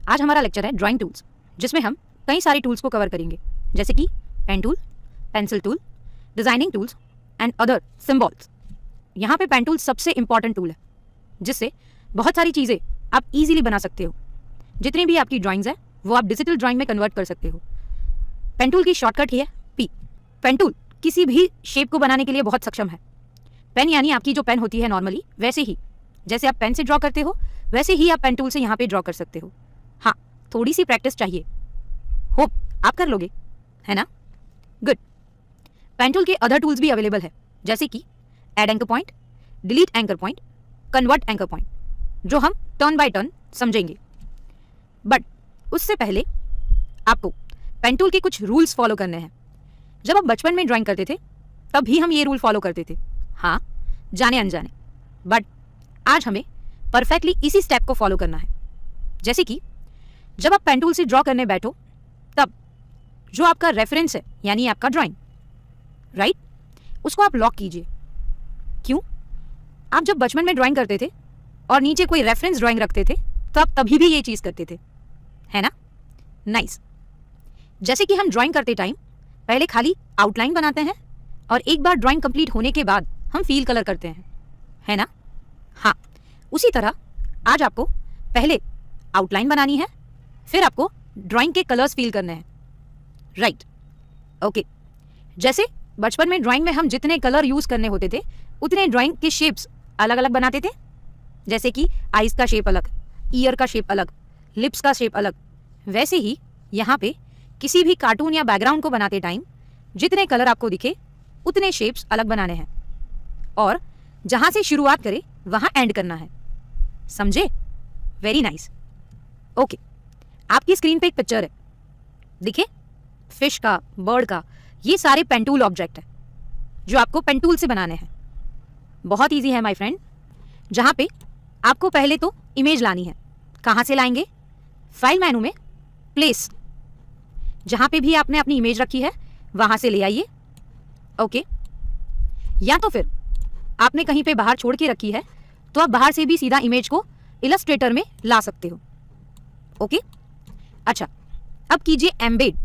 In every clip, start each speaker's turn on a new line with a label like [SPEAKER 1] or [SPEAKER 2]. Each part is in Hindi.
[SPEAKER 1] आज हमारा लेक्चर है ड्राइंग टूल्स, जिसमें हम कई सारे टूल्स को कवर करेंगे, जैसे कि pen tool, pencil tool, designing tools and other symbols. यहाँ पे पेन टूल सबसे इंपॉर्टेंट टूल है, जिससे बहुत सारी चीज़ें आप इजीली बना सकते हो। जितनी भी आपकी ड्राइंग्स है वो आप डिजिटल ड्राइंग में कन्वर्ट कर सकते हो। पेन टूल की शॉर्टकट ही है पी। पेन टूल किसी भी शेप को बनाने के लिए बहुत सक्षम है। पेन यानी आपकी जो पेन होती है नॉर्मली, वैसे ही जैसे आप पेन से ड्रॉ करते हो वैसे ही आप पेन टूल से यहाँ पे ड्रॉ कर सकते हो। हाँ, थोड़ी सी प्रैक्टिस चाहिए। होप आप कर लोगे, है ना? गुड। पेन टूल के अदर टूल्स भी अवेलेबल है, जैसे कि add anchor point, delete anchor point, convert anchor point, जो हम टर्न बाय टर्न समझेंगे। बट उससे पहले आपको पेन टूल के कुछ रूल्स फॉलो करने हैं। जब आप बचपन में ड्राइंग करते थे तब भी हम ये रूल फॉलो करते थे, हाँ, जाने अनजाने। बट आज हमें परफेक्टली इसी स्टेप को फॉलो करना है। जैसे कि जब आप पेन टूल से ड्रॉ करने बैठो तब जो आपका रेफरेंस है, यानी आपका ड्राइंग, राइट, उसको आप लॉक कीजिए। क्यों? आप जब बचपन में ड्राइंग करते थे और नीचे कोई रेफरेंस ड्राइंग रखते थे तो आप तभी भी ये चीज़ करते थे, है ना? नाइस। जैसे कि हम ड्राइंग करते टाइम पहले खाली आउटलाइन बनाते हैं और एक बार ड्राइंग कंप्लीट होने के बाद हम फील कलर करते हैं, है ना? हाँ, उसी तरह आज आपको पहले आउटलाइन बनानी है, फिर आपको ड्राइंग के कलर्स फील करने हैं, राइट? ओके। जैसे बचपन में ड्राइंग में हम जितने कलर यूज़ करने होते थे उतने ड्राइंग के शेप्स अलग अलग बनाते थे। जैसे कि आइज का शेप अलग, ईयर का शेप अलग, लिप्स का शेप अलग। वैसे ही यहाँ पे किसी भी कार्टून या बैकग्राउंड को बनाते टाइम जितने कलर आपको दिखे उतने शेप्स अलग बनाने हैं, और जहाँ से शुरुआत करें वहाँ एंड करना है। समझे? Very nice. ओके, आपकी स्क्रीन पे एक पिक्चर है, दिखे? फिश का, बर्ड का, ये सारे पेन टूल ऑब्जेक्ट है जो आपको पेन टूल से बनाने हैं। बहुत इजी है माय फ्रेंड। जहाँ पे आपको पहले तो इमेज लानी है। कहाँ से लाएंगे? फाइल मेनू में प्लेस, जहाँ पे भी आपने अपनी इमेज रखी है वहाँ से ले आइए। ओके। या तो फिर आपने कहीं पे बाहर छोड़ के रखी है तो आप बाहर से भी सीधा इमेज को इलस्ट्रेटर में ला सकते हो। ओके। अच्छा, अब कीजिए एम्बेड,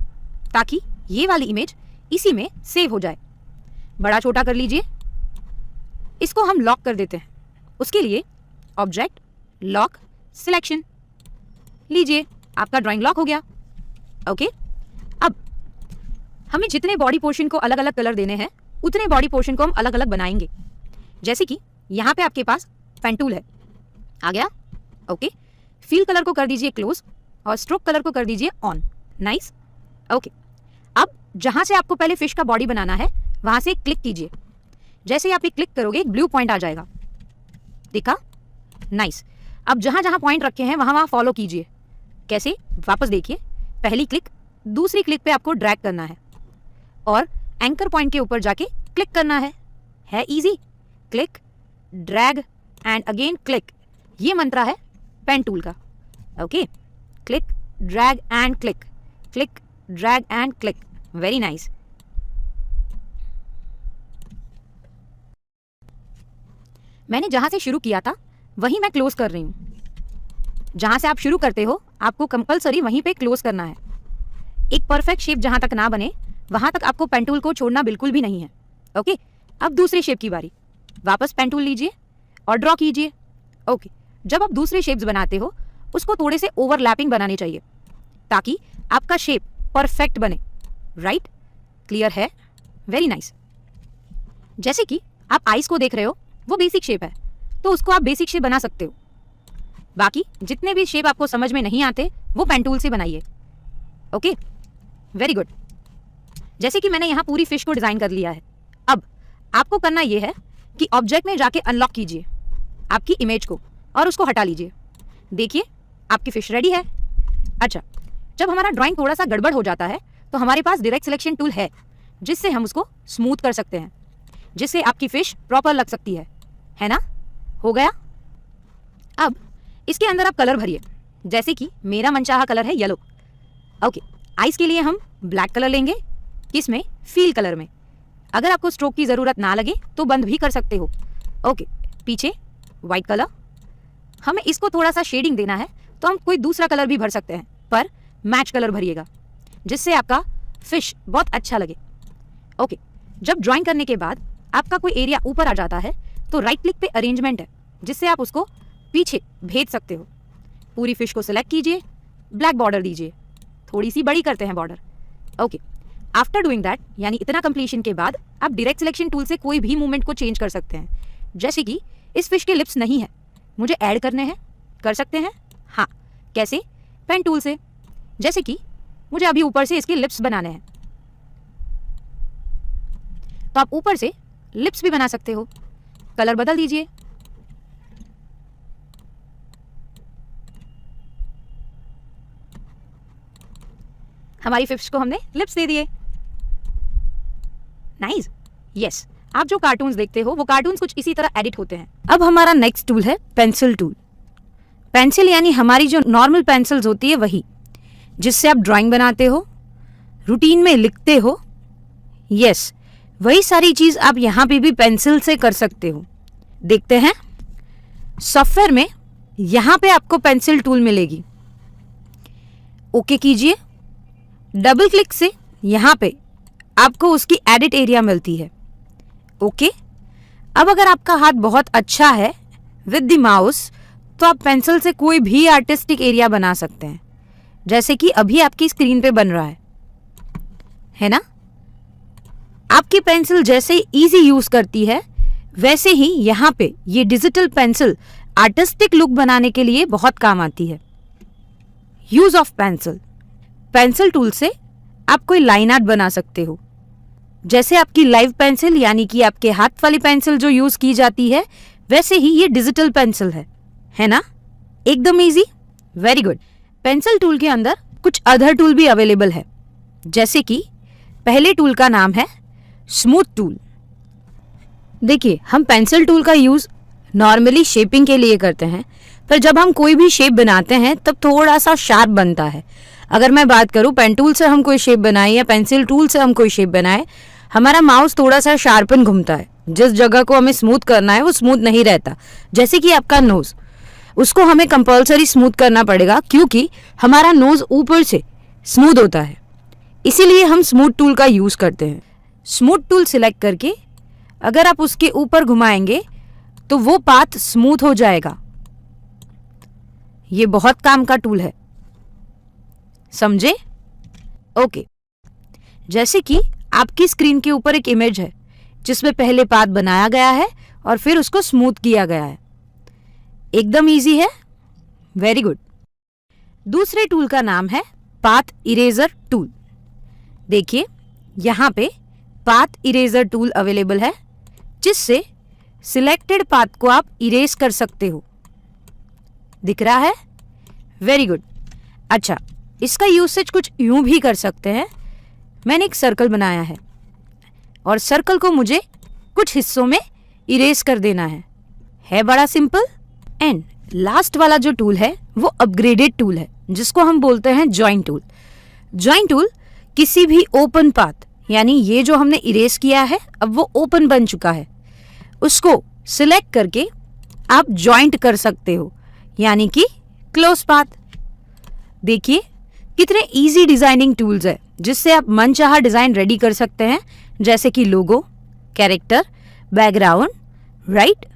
[SPEAKER 1] ताकि ये वाली इमेज इसी में सेव हो जाए। बड़ा छोटा कर लीजिए। इसको हम लॉक कर देते हैं। उसके लिए ऑब्जेक्ट, लॉक, सिलेक्शन लीजिए, आपका ड्राइंग लॉक हो गया। ओके। अब हमें जितने बॉडी पोर्शन को अलग अलग कलर देने हैं उतने बॉडी पोर्शन को हम अलग अलग बनाएंगे। जैसे कि यहाँ पे आपके पास पेन टूल है, आ गया। ओके। फील कलर को कर दीजिए क्लोज और स्ट्रोक कलर को कर दीजिए ऑन। नाइस। ओके। अब जहाँ से आपको पहले फिश का बॉडी बनाना है वहाँ से क्लिक कीजिए। जैसे ही आप क्लिक करोगे एक ब्लू पॉइंट आ जाएगा, देखा? नाइस। अब जहाँ जहाँ पॉइंट रखे हैं वहाँ वहाँ फॉलो कीजिए। कैसे? वापस देखिए, पहली क्लिक, दूसरी क्लिक पे आपको ड्रैग करना है और एंकर पॉइंट के ऊपर जाके क्लिक करना है easy. Click, drag and again click, ये मंत्र है पेन टूल का। Okay. Click, drag and click, click, drag and click. Very nice. मैंने जहां से शुरू किया था वहीं मैं क्लोज कर रही हूं। जहां से आप शुरू करते हो आपको कंपलसरी वहीं पे क्लोज करना है। एक परफेक्ट शेप जहां तक ना बने वहां तक आपको पेन टूल को छोड़ना बिल्कुल भी नहीं है। ओके। अब दूसरे शेप की बारी। वापस पेन टूल लीजिए और ड्रॉ कीजिए। ओके। जब आप दूसरे शेप्स बनाते हो उसको थोड़े से ओवरलैपिंग बनाने चाहिए ताकि आपका शेप परफेक्ट बने, राइट? क्लियर है? Very nice. जैसे कि आप आइस को देख रहे हो, वो बेसिक शेप है तो उसको आप बेसिक शेप बना सकते हो। बाकी जितने भी शेप आपको समझ में नहीं आते वो पेन टूल से बनाइए। Okay, very good. जैसे कि मैंने यहाँ पूरी फिश को डिजाइन कर लिया है। अब आपको करना यह है कि ऑब्जेक्ट में जाके अनलॉक कीजिए आपकी इमेज को और उसको हटा लीजिए। देखिए, आपकी फिश रेडी है। अच्छा, जब हमारा ड्राइंग थोड़ा सा गड़बड़ हो जाता है तो हमारे पास डायरेक्ट सिलेक्शन टूल है, जिससे हम उसको स्मूथ कर सकते हैं, जिससे आपकी फिश प्रॉपर लग सकती है ना? हो गया। अब इसके अंदर आप कलर भरिए। जैसे कि मेरा मनचाहा कलर है येलो। ओके। आइस के लिए हम ब्लैक कलर लेंगे, किसमें? फील कलर में। अगर आपको स्ट्रोक की ज़रूरत ना लगे तो बंद भी कर सकते हो। ओके। पीछे वाइट कलर, हमें इसको थोड़ा सा शेडिंग देना है तो हम कोई दूसरा कलर भी भर सकते हैं, पर मैच कलर भरिएगा जिससे आपका फिश बहुत अच्छा लगे। ओके, जब ड्राइंग करने के बाद आपका कोई एरिया ऊपर आ जाता है तो राइट क्लिक पे अरेंजमेंट है जिससे आप उसको पीछे भेज सकते हो। पूरी फिश को सिलेक्ट कीजिए, ब्लैक बॉर्डर दीजिए, थोड़ी सी बड़ी करते हैं border. Okay, after doing that, यानी इतना कंप्लीशन के बाद आप डायरेक्ट सिलेक्शन टूल से कोई भी मूवमेंट को चेंज कर सकते हैं। जैसे कि इस फिश के लिप्स नहीं है, मुझे ऐड करने हैं, कर सकते हैं। हाँ, कैसे? पेन टूल से। जैसे कि मुझे अभी ऊपर से इसके लिप्स बनाने हैं, तो आप ऊपर से लिप्स भी बना सकते हो। कलर बदल दीजिए। हमारी फिश को हमने लिप्स दे दिए। नाइस। यस, आप जो कार्टून्स देखते हो वो कार्टून्स कुछ इसी तरह एडिट होते हैं। अब हमारा नेक्स्ट टूल है पेंसिल टूल। पेंसिल यानी हमारी जो नॉर्मल पेंसिल्स होती है वही, जिससे आप ड्राइंग बनाते हो, रूटीन में लिखते हो। यस, वही सारी चीज आप यहाँ पे भी पेंसिल से कर सकते हो। देखते हैं, सॉफ्टवेयर में यहाँ पे आपको पेंसिल टूल मिलेगी। ओके कीजिए। डबल क्लिक से यहाँ पे आपको उसकी एडिट एरिया मिलती है। ओके, अब अगर आपका हाथ बहुत अच्छा है विद द माउस तो आप पेंसिल से कोई भी आर्टिस्टिक एरिया बना सकते हैं, जैसे कि अभी आपकी स्क्रीन पे बन रहा है ना। आपकी पेंसिल जैसे इजी यूज करती है वैसे ही यहाँ पे ये डिजिटल पेंसिल आर्टिस्टिक लुक बनाने के लिए बहुत काम आती है। Use of pencil. Pencil tool से आप कोई लाइन आर्ट बना सकते हो, जैसे आपकी लाइव पेंसिल यानी कि आपके हाथ वाली पेंसिल जो यूज की जाती है वैसे ही ये डिजिटल पेंसिल है ना। एकदम easy. Very good. Pencil tool के अंदर कुछ अदर टूल भी अवेलेबल है, जैसे कि पहले टूल का नाम है स्मूथ टूल। देखिए, हम पेंसिल टूल का यूज नॉर्मली शेपिंग के लिए करते हैं, पर जब हम कोई भी शेप बनाते हैं तब थोड़ा सा शार्प बनता है। अगर मैं बात करूं पेन टूल से हम कोई शेप बनाए या पेंसिल टूल से हम कोई शेप बनाए, हमारा माउस थोड़ा सा शार्पन घूमता है। जिस जगह को हमें स्मूथ करना है वो स्मूथ नहीं रहता। जैसे कि आपका नोज, उसको हमें कंपलसरी स्मूथ करना पड़ेगा क्योंकि हमारा नोज ऊपर से स्मूथ होता है, इसीलिए हम स्मूथ टूल का यूज करते हैं। स्मूथ टूल सिलेक्ट करके अगर आप उसके ऊपर घुमाएंगे तो वो पाथ स्मूथ हो जाएगा। ये बहुत काम का टूल है, समझे? ओके, जैसे कि आपकी स्क्रीन के ऊपर एक इमेज है जिसमें पहले पाथ बनाया गया है और फिर उसको स्मूथ किया गया है। एकदम इजी है। Very good. दूसरे टूल का नाम है पाथ इरेजर टूल। देखिए, यहाँ पे पाथ इरेजर टूल अवेलेबल है, जिससे सिलेक्टेड पाथ को आप इरेज कर सकते हो। दिख रहा है? Very good. अच्छा, इसका यूसेज कुछ यूं भी कर सकते हैं। मैंने एक सर्कल बनाया है और सर्कल को मुझे कुछ हिस्सों में इरेज कर देना है बड़ा सिंपल। एंड लास्ट वाला जो टूल है वो अपग्रेडेड टूल है, जिसको हम बोलते हैं जॉइन टूल। जॉइन टूल किसी भी ओपन पाथ, यानी ये जो हमने इरेज किया है अब वो ओपन बन चुका है, उसको सिलेक्ट करके आप जॉइंट कर सकते हो, यानी कि क्लोज पाथ। देखिए कितने इजी डिजाइनिंग टूल्स है जिससे आप मनचाहा डिजाइन रेडी कर सकते हैं, जैसे कि लोगो, कैरेक्टर, बैकग्राउंड, राइट।